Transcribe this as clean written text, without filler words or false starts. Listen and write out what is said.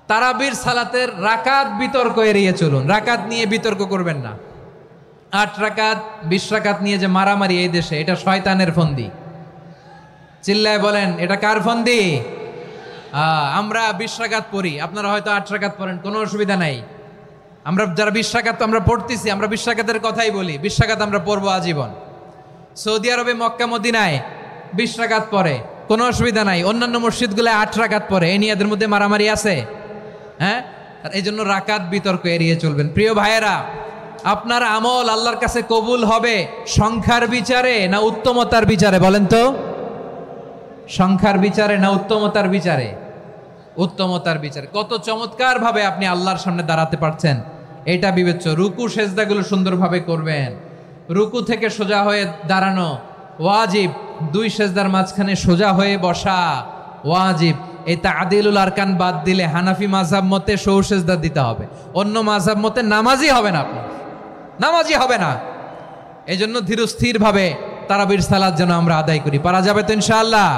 তারাবির সালাতের রাকাত বিতর্ক এড়িয়ে চলুন, রাকাত নিয়ে বিতর্ক করবেন না। 8 রাকাত 20 রাকাত নিয়ে যে মারামারি এই দেশে, এটা শয়তানের ফন্দি। চিল্লায় বলেন এটা কার ফন্দি? আমরা 20 রাকাত পড়ি, আপনারা হয়তো 8 রাকাত পড়েন, কোনো অসুবিধা নাই। আমরা যারা 20 রাকাত আমরা পড়তেছি, আমরা 20 রাকাতের কথাই বলি, 20 রাকাত আমরা পড়বো আজীবন। সৌদি আরবে মক্কা মদিনায় 20 রাকাত পড়ে, কোনো অসুবিধা নাই। অন্যান্য মসজিদগুলো 8 রাকাত পড়ে, এই নিয়ে এদের মধ্যে মারামারি আছে? হ্যাঁ, আর এই জন্য রাকাত বিতর্ক এড়িয়ে চলবেন। প্রিয় ভাইয়েরা, আপনার আমল আল্লাহর কাছে কবুল হবে সংখ্যার বিচারে না উত্তমতার বিচারে? বলেন তো, সংখ্যার বিচারে না উত্তমতার বিচারে? উত্তমতার বিচারে। কত চমৎকার ভাবে আপনি আল্লাহর সামনে দাঁড়াতে পারছেন এটা বিবেচ্য। রুকু সেজদাগুলো সুন্দরভাবে করবেন, রুকু থেকে সোজা হয়ে দাঁড়ানো ওয়াজিব, 2 সেজদার মাঝখানে সোজা হয়ে বসা ওয়াজিব। এই তা'দিলুল আরকান বাদ দিলে হানাফি মাযহাব মতে সৌ সেজদা দিতে হবে, অন্য মাযহাব মতে নামাজই হবে না, আপনি নামাজই হবে না। এই জন্য ধীরস্থির ভাবে তারাবির সালাত যেন আমরা আদায় করি। পারা যাবে তো ইনশাআল্লাহ?